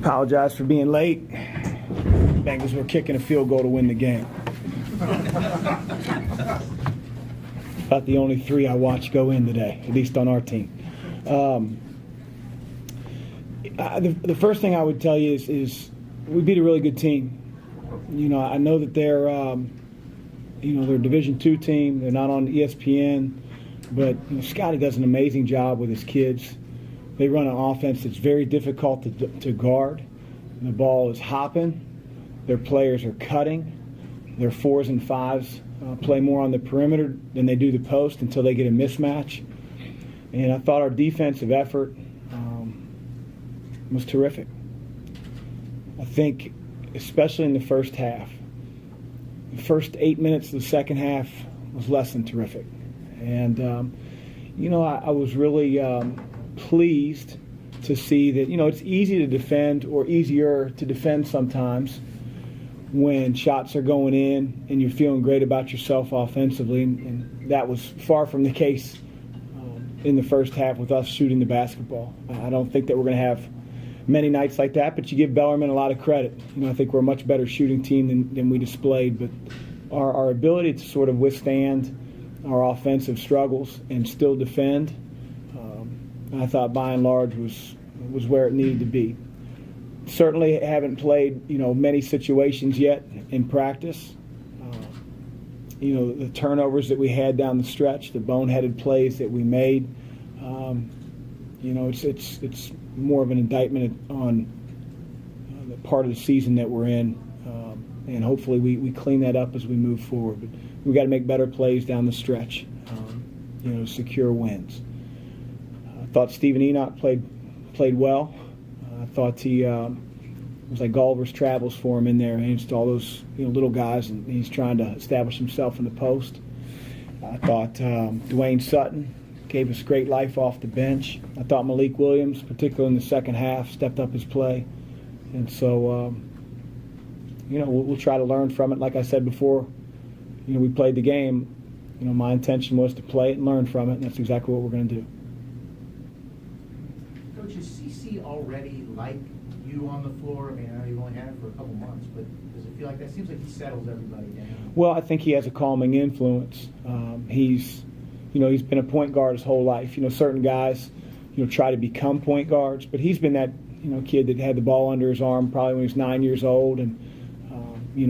Apologize for being late. Bengals were kicking a field goal to win the game. About the only three I watched go in today, at least on our team. The first thing I would tell you is we beat a really good team. You know, I know that they're they're a Division II team. They're not on ESPN, but Scotty does an amazing job with his kids. They run an offense that's very difficult to guard. The ball is hopping. Their players are cutting. Their 4s and 5s play more on the perimeter than they do the post until they get a mismatch. And I thought our defensive effort was terrific. I think, especially in the first half, the first 8 minutes of the second half was less than terrific. And, I was really pleased to see that, it's easy to defend, or easier to defend sometimes, when shots are going in and you're feeling great about yourself offensively. And that was far from the case in the first half with us shooting the basketball. I don't think that we're going to have many nights like that, but you give Bellarmine a lot of credit. I think we're a much better shooting team than we displayed, but our ability to sort of withstand our offensive struggles and still defend, I thought by and large was where it needed to be. Certainly haven't played many situations yet in practice. The turnovers that we had down the stretch, the boneheaded plays that we made, it's more of an indictment on the part of the season that we're in, and hopefully we clean that up as we move forward. But we've got to make better plays down the stretch, secure wins. I thought Stephen Enoch played well. I thought he it was like Gulliver's Travels for him in there against all those little guys, and he's trying to establish himself in the post. I thought Dwayne Sutton gave us great life off the bench. I thought Malik Williams, particularly in the second half, stepped up his play. And so, we'll try to learn from it. Like I said before, we played the game. My intention was to play it and learn from it, and that's exactly what we're going to do. Coach, is CC already like you on the floor? I mean, I know you've only had it for a couple months, but does it feel like that? Seems like he settles everybody down. Well, I think he has a calming influence. He's been a point guard his whole life. Certain guys, try to become point guards, but he's been that, kid that had the ball under his arm probably when he was 9 years old, and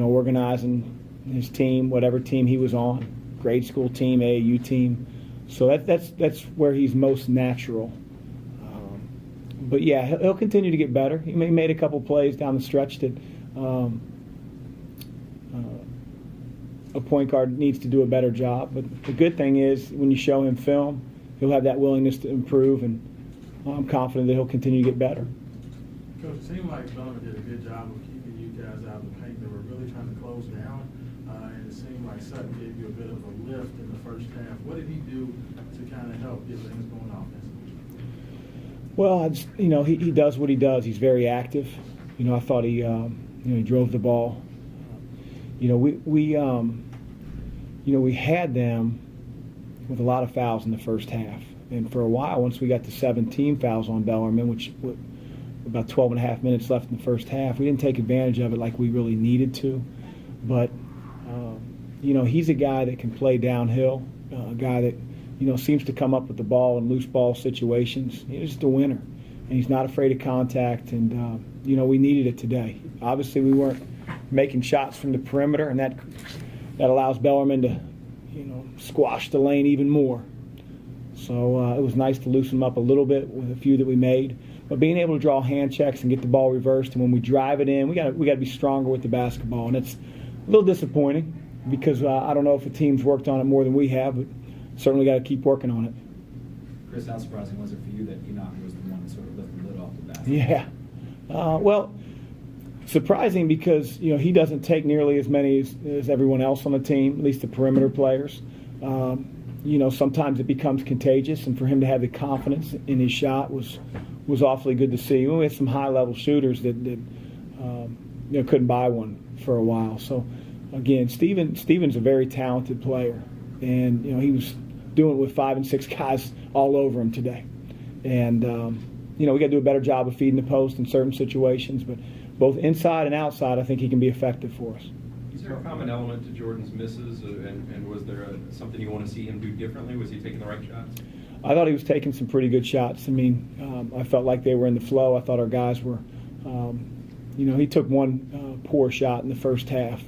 organizing his team, whatever team he was on, grade school team, AAU team. So that's where he's most natural. But yeah, he'll continue to get better. He made a couple plays down the stretch that a point guard needs to do a better job. But the good thing is, when you show him film, he'll have that willingness to improve, and I'm confident that he'll continue to get better. Coach, it seemed like Bellarmine did a good job of keeping you guys out of the paint. They were really trying to close down, and it seemed like Sutton gave you a bit of a lift in the first half. What did he do to kind of help get things going offensively? Well, he does what he does. He's very active. I thought he drove the ball. We had them with a lot of fouls in the first half. And for a while, once we got to 17 fouls on Bellarmine, which about 12 and a half minutes left in the first half, we didn't take advantage of it like we really needed to. But, he's a guy that can play downhill, a guy that, seems to come up with the ball in loose ball situations. He's just a winner, and he's not afraid of contact. And, we needed it today. Obviously, we weren't making shots from the perimeter, and that allows Bellarmine to, squash the lane even more. So it was nice to loosen them up a little bit with a few that we made. But being able to draw hand checks and get the ball reversed, and when we drive it in, we got to be stronger with the basketball. And it's a little disappointing because I don't know if the team's worked on it more than we have, but certainly got to keep working on it. Chris, how surprising was it for you that Enoch was the one that sort of lifted the lid off the basketball? Yeah. Well, surprising because he doesn't take nearly as many as everyone else on the team, at least the perimeter players. Sometimes it becomes contagious, and for him to have the confidence in his shot was awfully good to see. We had some high-level shooters that couldn't buy one for a while. So, again, Steven's a very talented player, and he was doing it with 5 and 6 guys all over him today. And we got to do a better job of feeding the post in certain situations. But both inside and outside, I think he can be effective for us. Is there a common element to Jordan's misses, and was there something you want to see him do differently? Was he taking the right shots? I thought he was taking some pretty good shots. I mean, I felt like they were in the flow. I thought our guys were, he took one poor shot in the first half.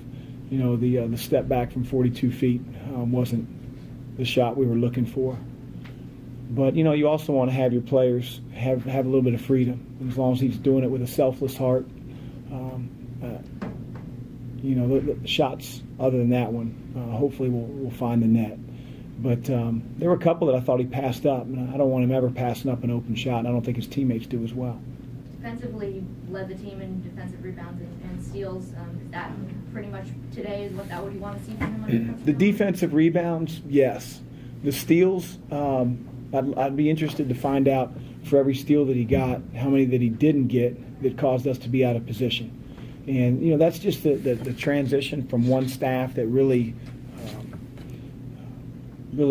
The step back from 42 feet wasn't the shot we were looking for. But, you also want to have your players have a little bit of freedom. And as long as he's doing it with a selfless heart, the shots other than that one, hopefully we'll find the net. But there were a couple that I thought he passed up, and I don't want him ever passing up an open shot, and I don't think his teammates do as well. Defensively, you led the team in defensive rebounds and steals. Is that pretty much today is what you want to see from him? When it comes The to defensive rebounds, yes. The steals, I'd be interested to find out for every steal that he got, how many that he didn't get that caused us to be out of position. And, that's just the transition from one staff that really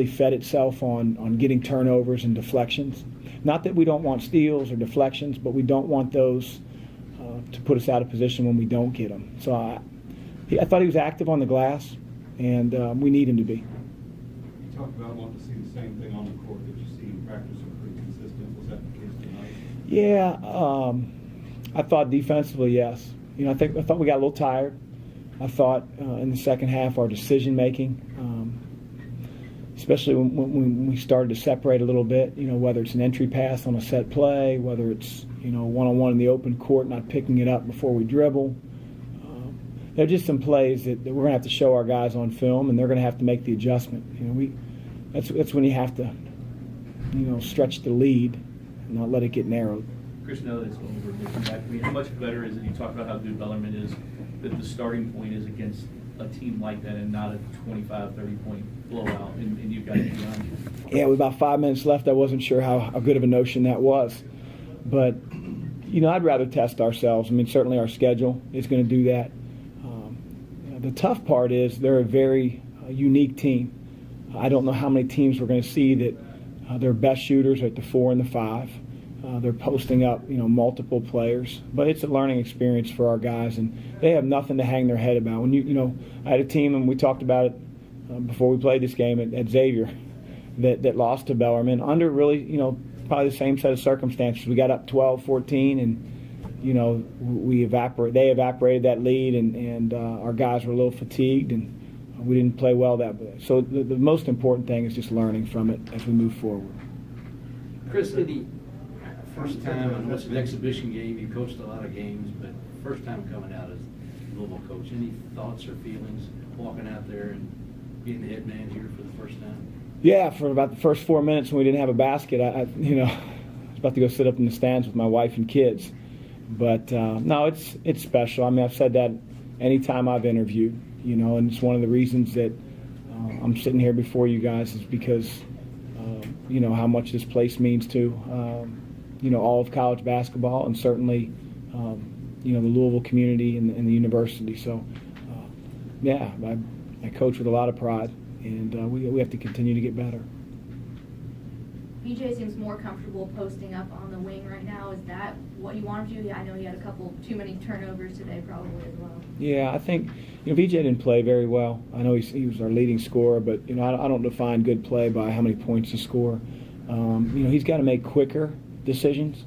fed itself on getting turnovers and deflections. Not that we don't want steals or deflections, but we don't want those to put us out of position when we don't get them. So I thought he was active on the glass, and we need him to be. You talked about wanting to see the same thing on the court that you see in practice are pretty consistent. Was that the case tonight? Yeah, I thought defensively, yes. I thought we got a little tired. I thought in the second half our decision making, especially when we started to separate a little bit, whether it's an entry pass on a set play, whether it's, one-on-one in the open court, not picking it up before we dribble. There are just some plays that we're going to have to show our guys on film, and they're going to have to make the adjustment. That's when you have to, stretch the lead and not let it get narrowed. Chris, now that it's over, looking back, how much better is it? You talk about how good Bellarmine is, that the starting point is against a team like that and not a 25, 30-point blowout, and you've got it beyond you. Yeah, with about 5 minutes left, I wasn't sure how good of a notion that was. But, I'd rather test ourselves. I mean, certainly our schedule is going to do that. The tough part is they're a very unique team. I don't know how many teams we're going to see that their best shooters are at the 4 and the 5. They're posting up, multiple players. But it's a learning experience for our guys, and they have nothing to hang their head about. When I had a team, and we talked about it before we played this game at Xavier, that lost to Bellarmine under really, probably the same set of circumstances. We got up 12-14, and they evaporated that lead, and our guys were a little fatigued, and we didn't play well that way. So the most important thing is just learning from it as we move forward. Chris, first time, I know it's an exhibition game, you coached a lot of games, but first time coming out as Louisville coach, any thoughts or feelings walking out there and being the head man here for the first time? Yeah, for about the first 4 minutes when we didn't have a basket, I was about to go sit up in the stands with my wife and kids. But no, it's special. I mean, I've said that anytime I've interviewed, and it's one of the reasons that I'm sitting here before you guys is because, how much this place means to, all of college basketball, and certainly, the Louisville community and the university. So, I coach with a lot of pride, and we have to continue to get better. BJ seems more comfortable posting up on the wing right now. Is that what you want him to do? I know he had a couple too many turnovers today probably as well. Yeah, I think VJ didn't play very well. I know he was our leading scorer, but I don't define good play by how many points you score. He's got to make quicker decisions.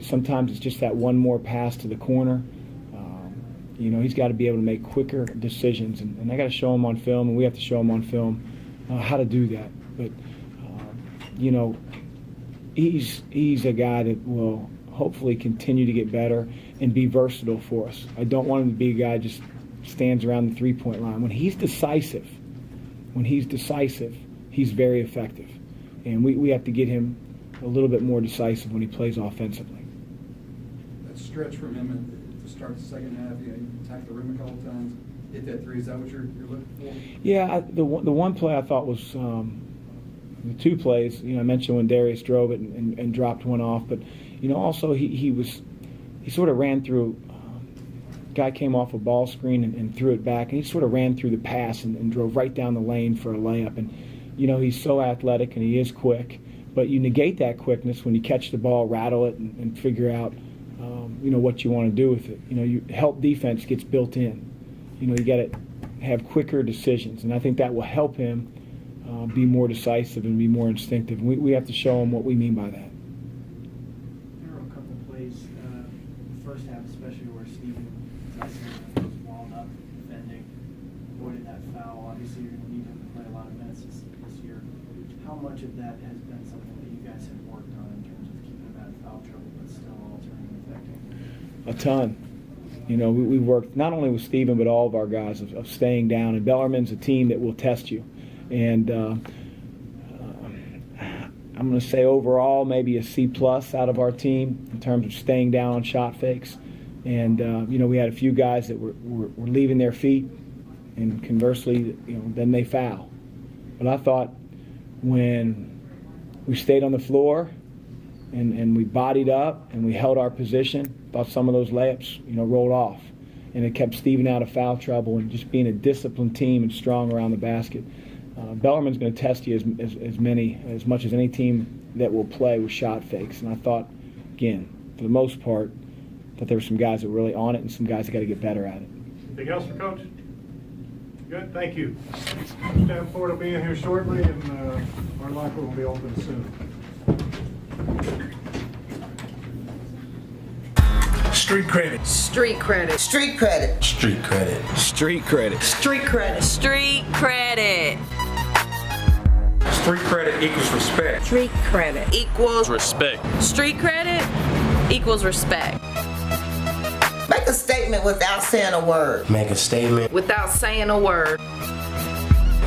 Sometimes it's just that one more pass to the corner. He's got to be able to make quicker decisions, and I got to show him on film, and we have to show him on film how to do that. But he's a guy that will hopefully continue to get better and be versatile for us. I don't want him to be a guy who just stands around the three-point line. When he's decisive, he's very effective. And we have to get him a little bit more decisive when he plays offensively. That stretch from him to start the second half, he attacked the rim a couple times, hit that three. Is that what you're looking for? Yeah, the one play I thought was the two plays. I mentioned when Darius drove it and dropped one off, but also he sort of ran through. Guy came off a ball screen and threw it back, and he sort of ran through the pass and drove right down the lane for a layup. And he's so athletic and he is quick, But you negate that quickness when you catch the ball, rattle it, and figure out, what you want to do with it. You help defense gets built in. You got to have quicker decisions, and I think that will help him be more decisive and be more instinctive. We have to show him what we mean by that. There were a couple of plays, the first half especially, where Steven was walled up defending, avoided that foul. Obviously, you're going to need him to play a lot of minutes this year. How much of that has been something that you guys have worked on in terms of keeping him out of foul trouble, but still altering and affecting? A ton. We worked not only with Steven, but all of our guys of staying down. And Bellarmine's a team that will test you. And I'm going to say overall maybe a C+ out of our team in terms of staying down on shot fakes. And, we had a few guys that were leaving their feet, and conversely, then they foul. But I thought when we stayed on the floor and we bodied up and we held our position, thought some of those layups, rolled off. And it kept Steven out of foul trouble and just being a disciplined team and strong around the basket. Bellarmine's going to test you as much as any team that will play with shot fakes. And I thought, again, for the most part, that there were some guys that were really on it and some guys that got to get better at it. Anything else for Coach? Good, thank you. Stanford will be in here shortly, and our locker will be open soon. Street credit. Street credit. Street credit. Street credit. Street credit. Street credit. Street credit. Street credit equals respect. Street credit Equals respect. Street credit equals respect. Make a statement without saying a word. Make a statement Without saying a word.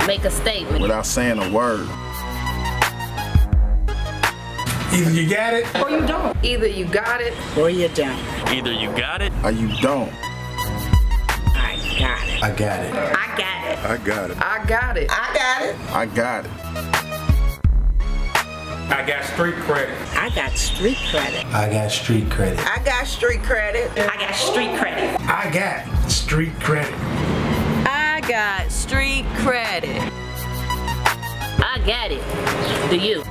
Make a statement. without saying a word. Either you got it Or you don't. Either you got it or you don't. Either you got it Or you don't. I got it. I got it. I got it. I got it. I got it. I got it. I got it. I got street credit. I got street credit. I got street credit. I got street credit. I got street credit. I got street credit. I got street credit. I got it. Do you?